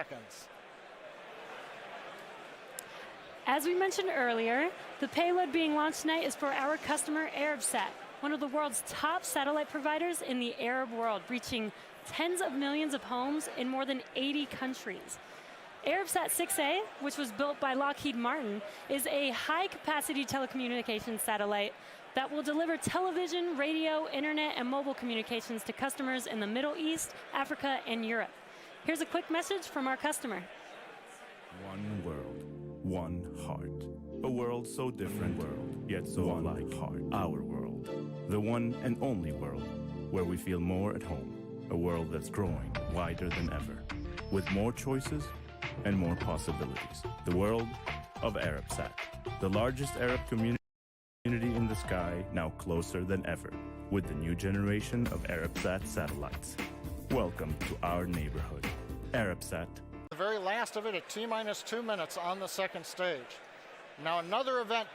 seconds. As we mentioned earlier, the payload being launched tonight is for our customer Arabsat, one of the world's top satellite providers in the Arab world, reaching tens of millions of homes in more than 80 countries. Arabsat 6A, which was built by Lockheed Martin, is a high-capacity telecommunications satellite that will deliver television, radio, internet, and mobile communications to customers in the Middle East, Africa, and Europe. Here's a quick message from our customer. One world, one heart. A world so different, yet so alike. Heart. Our world. The one and only world where we feel more at home. A world that's growing wider than ever, with more choices and more possibilities. The world of Arabsat, the largest Arab community in the sky, now closer than ever, with the new generation of Arabsat satellites. Welcome to our neighborhood. Arabsat. The very last of it at T-minus 2 minutes on the second stage. Now another event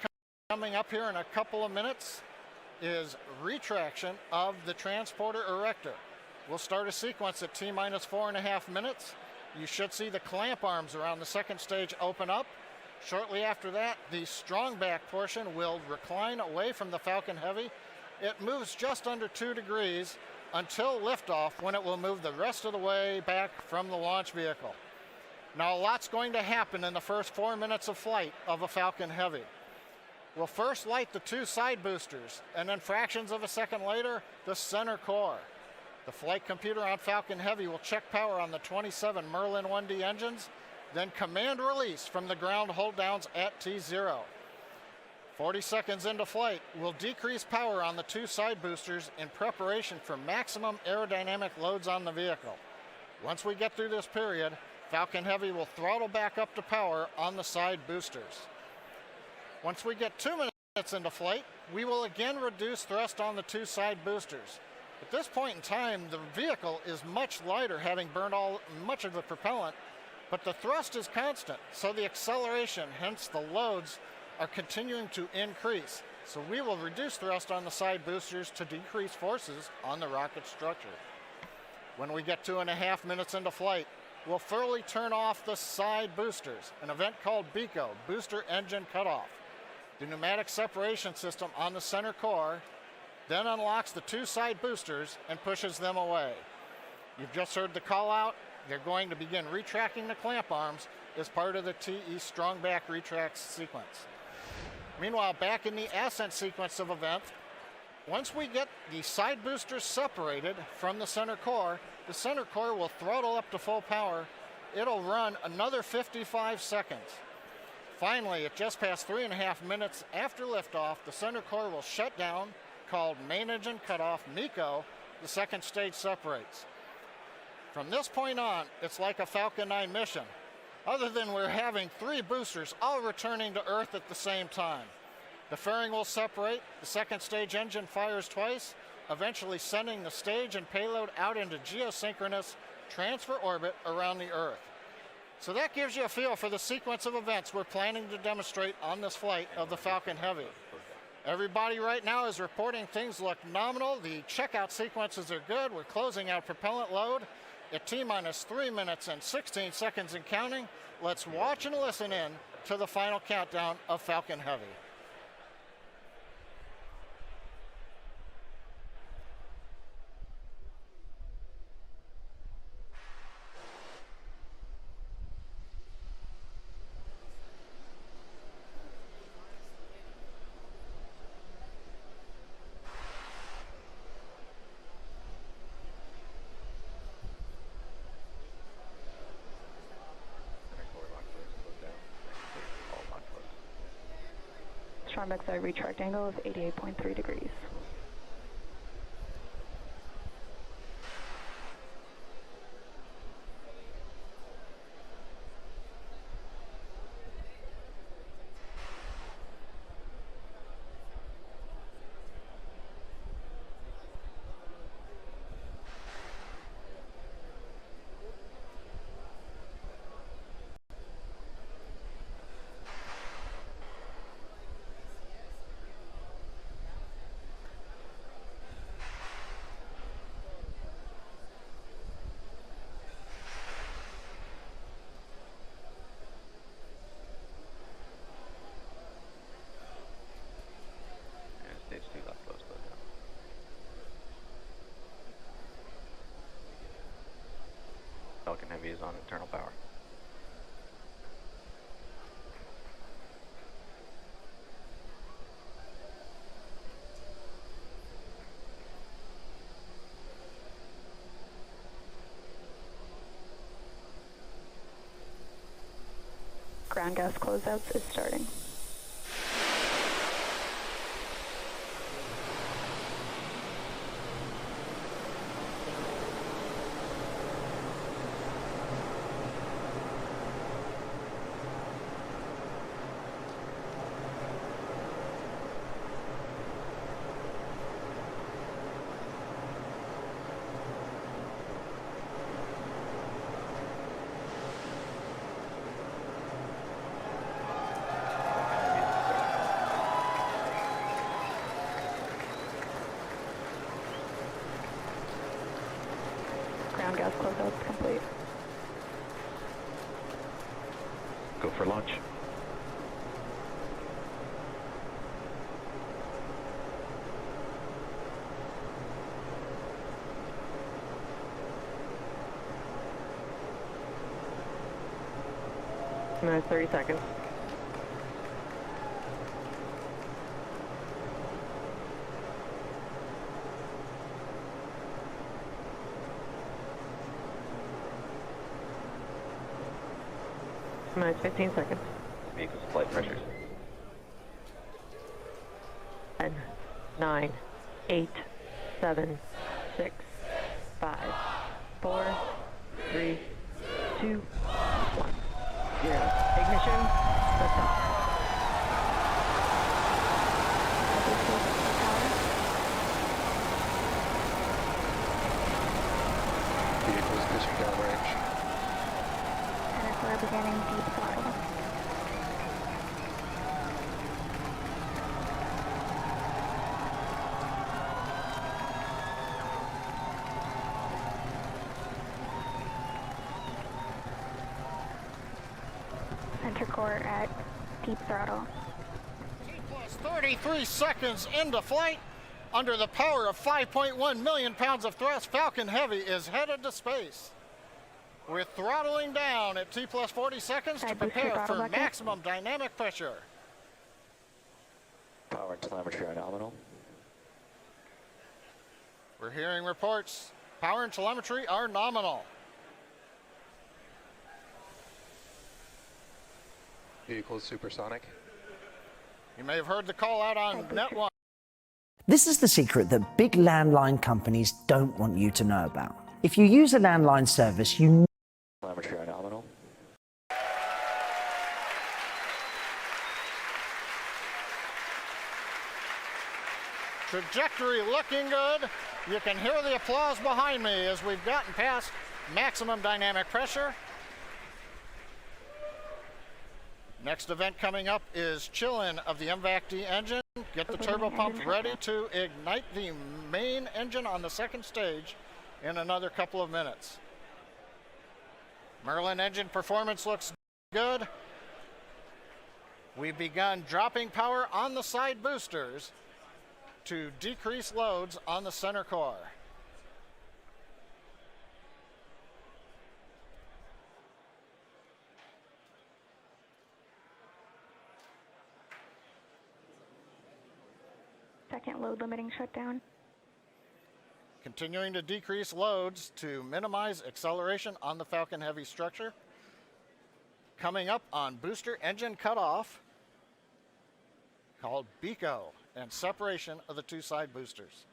coming up here in a couple of minutes is retraction of the transporter erector. We'll start a sequence at T-minus 4.5 minutes. You should see the clamp arms around the second stage open up. Shortly after that, the strong back portion will recline away from the Falcon Heavy. It moves just under 2 degrees until liftoff, when it will move the rest of the way back from the launch vehicle. Now, a lot's going to happen in the first 4 minutes of flight of a Falcon Heavy. We'll first light the 2 side boosters, and then fractions of a second later, the center core. The flight computer on Falcon Heavy will check power on the 27 Merlin 1D engines, then command release from the ground hold downs at T0. 40 seconds into flight, we'll decrease power on the 2 side boosters in preparation for maximum aerodynamic loads on the vehicle. Once we get through this period, Falcon Heavy will throttle back up to power on the side boosters. Once we get 2 minutes into flight, we will again reduce thrust on the 2 side boosters. At this point in time, the vehicle is much lighter, having burned much of the propellant, but the thrust is constant, so the acceleration, hence the loads, are continuing to increase. So we will reduce thrust on the side boosters to decrease forces on the rocket structure. When we get 2.5 minutes into flight, we'll fully turn off the side boosters, an event called BECO, Booster Engine Cutoff. The pneumatic separation system on the center core then unlocks the 2 side boosters and pushes them away. You've just heard the call out. They're going to begin retracting the clamp arms as part of the TE Strongback retract sequence. Meanwhile, back in the ascent sequence of events, once we get the side boosters separated from the center core will throttle up to full power. It'll run another 55 seconds. Finally, at just past 3.5 minutes after liftoff, the center core will shut down, called Main Engine Cutoff, MECO. The second stage separates. From this point on, it's like a Falcon 9 mission, other than we're having 3 boosters all returning to Earth at the same time. The fairing will separate, the second stage engine fires twice, eventually sending the stage and payload out into geosynchronous transfer orbit around the Earth. So that gives you a feel for the sequence of events we're planning to demonstrate on this flight of the Falcon Heavy. Everybody right now is reporting things look nominal. The checkout sequences are good. We're closing out propellant load at T-minus 3 minutes and 16 seconds and counting. Let's watch and listen in to the final countdown of Falcon Heavy. Strongback retract angle of 88.3 degrees. Heavy is on internal power. Ground gas closeouts is starting. Ground gas closeouts complete. Go for launch. Another 30 seconds. Minus 15 seconds. Vehicle's flight pressures. 10, 9, 8, 7, 6, 5, 4, 3, 2, 1, 0. Ignition, liftoff. Vehicle's pushing downrange. And we're beginning deep throttle. Center core at deep throttle. T plus 33 seconds into flight. Under the power of 5.1 million pounds of thrust, Falcon Heavy is headed to space. We're throttling down at T plus 40 seconds to prepare for maximum dynamic pressure. Power and telemetry are nominal. We're hearing reports. Power and telemetry are nominal. Vehicle is supersonic. You may have heard the call out on Net 1. This is the secret that big landline companies don't want you to know about. If you use a landline service, you Telemetry are nominal. Trajectory looking good. You can hear the applause behind me as we've gotten past maximum dynamic pressure. Next event coming up is chill-in of the MVAC-D engine. Get the turbo pump ready to ignite the main engine on the second stage in another couple of minutes. Merlin engine performance looks good. We've begun dropping power on the side boosters to decrease loads on the center core. Second load limiting shutdown. Continuing to decrease loads to minimize acceleration on the Falcon Heavy structure. Coming up on booster engine cutoff, called BECO, and separation of the two side boosters.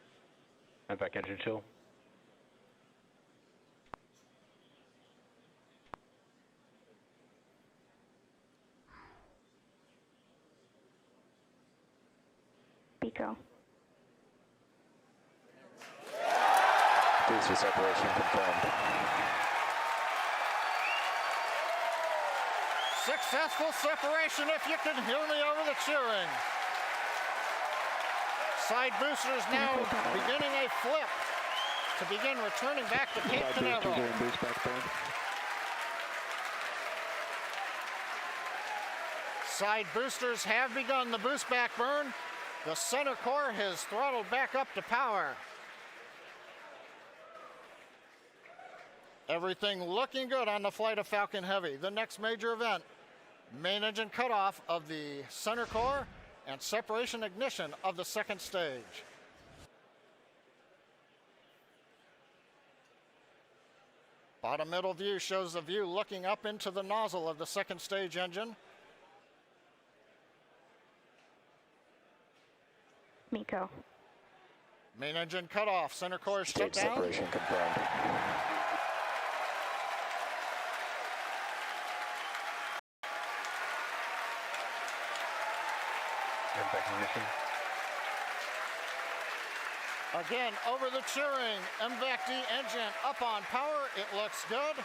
MVAC engine chill. BECO. Booster separation confirmed. Successful separation, if you can hear me over the cheering. Side boosters now beginning a flip to begin returning back to Cape Canaveral. Boost back burn. Side boosters have begun the boost back burn. The center core has throttled back up to power. Everything looking good on the flight of Falcon Heavy. The next major event, main engine cutoff of the center core and separation ignition of the second stage. Bottom middle view shows the view looking up into the nozzle of the second stage engine. Miko. Main engine cutoff, center core is shut Stage down. separation confirmed. Impact ignition. Again, over the cheering, MVAC-D engine up on power, it looks good.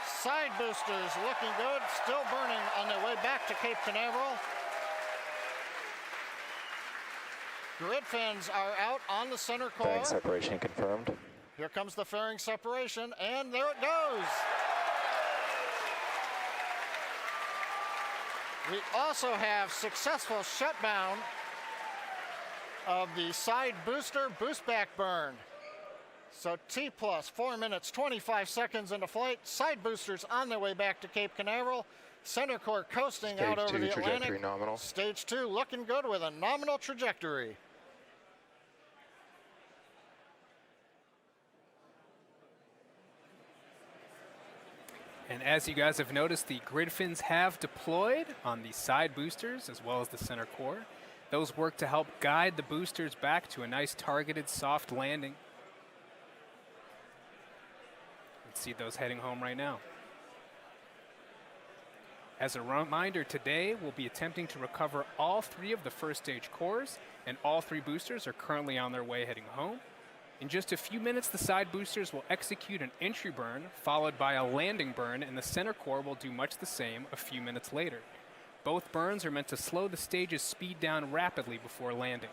Side boosters looking good, still burning on their way back to Cape Canaveral. Grid fins are out on the center core. Fairing separation confirmed. Here comes the fairing separation, and there it goes. We also have successful shutdown of the side booster boost back burn. So T plus 4 minutes, 25 seconds into flight. Side boosters on their way back to Cape Canaveral. Center core coasting out over the trajectory Atlantic. nominal. Stage 2 looking good with a nominal trajectory. And as you guys have noticed, the grid fins have deployed on the side boosters as well as the center core. Those work to help guide the boosters back to a nice targeted soft landing. Let's see those heading home right now. As a reminder, today we'll be attempting to recover all 3 of the first stage cores, and all 3 boosters are currently on their way heading home. In just a few minutes, the side boosters will execute an entry burn, followed by a landing burn, and the center core will do much the same a few minutes later. Both burns are meant to slow the stage's speed down rapidly before landing.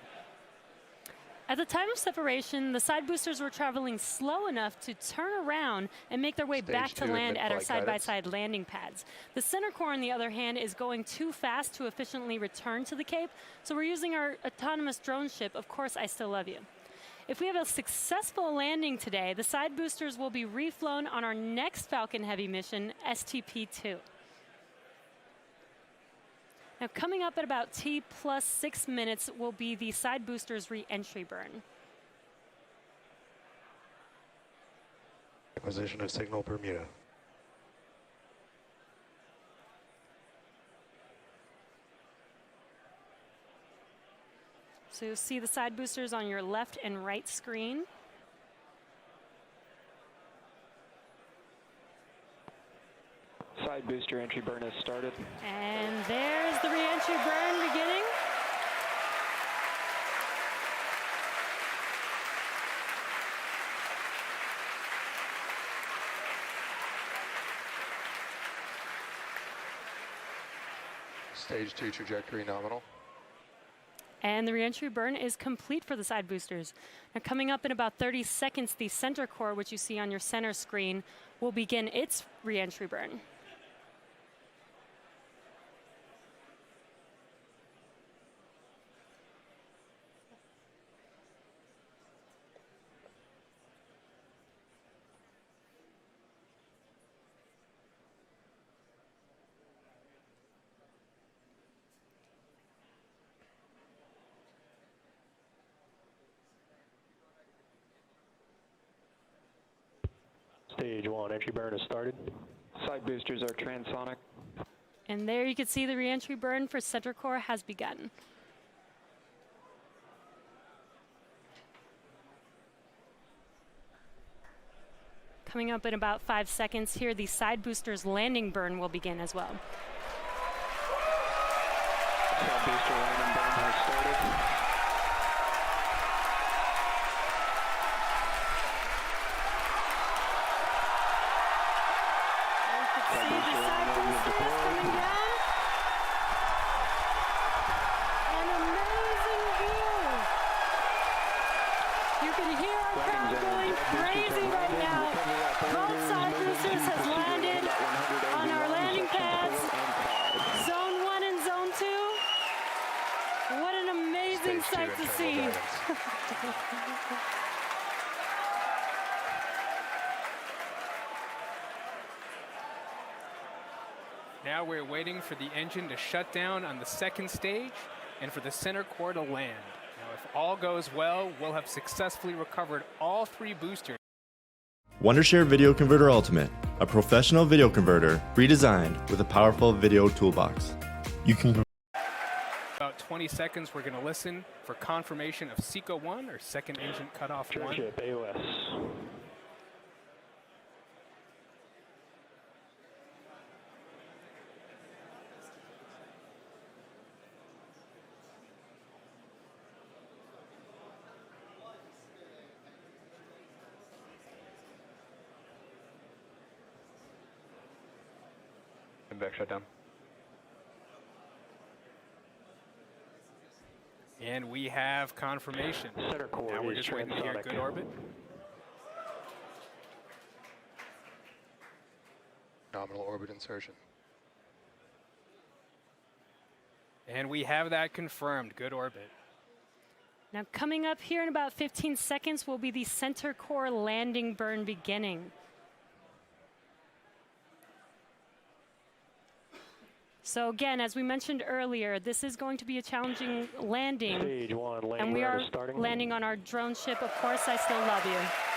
At the time of separation, the side boosters were traveling slow enough to turn around and make their way Stage back to 2 land at our mid-flight guidance. side-by-side landing pads. The center core, on the other hand, is going too fast to efficiently return to the Cape, so we're using our autonomous drone ship, Of Course I Still Love You. If we have a successful landing today, the side boosters will be reflown on our next Falcon Heavy mission, STP-2. Now, coming up at about T plus 6 minutes will be the side boosters re-entry burn. Acquisition of signal Bermuda. So you'll see the side boosters on your left and right screen. Side booster entry burn has started. And there's the re-entry burn beginning. Stage 2 trajectory nominal. And the re-entry burn is complete for the side boosters. Now, coming up in about 30 seconds, the center core, which you see on your center screen, will begin its re-entry burn. Stage 1 entry burn has started. Side boosters are transonic. And there you can see the re-entry burn for center core has begun. Coming up in about 5 seconds here, the side boosters landing burn will begin as well. Side booster landing burn has started. Sight to see. Now we're waiting for the engine to shut down on the second stage and for the center core to land. Now, if all goes well, we'll have successfully recovered all 3 boosters. Wondershare Video Converter Ultimate, a professional video converter redesigned with a powerful video toolbox. You can About 20 seconds, we're going to listen for confirmation of SECO 1 or second engine cutoff 1. Church AOS. Back shutdown. And we have confirmation. Center core Now we're is just waiting to hear transonic. good orbit. Nominal orbit insertion. And we have that confirmed. Good orbit. Now coming up here in about 15 seconds will be the center core landing burn beginning. So again, as we mentioned earlier, this is going to be a challenging landing. Stage 1, landing And we are starting. landing on our drone ship. Of course, I Still Love You.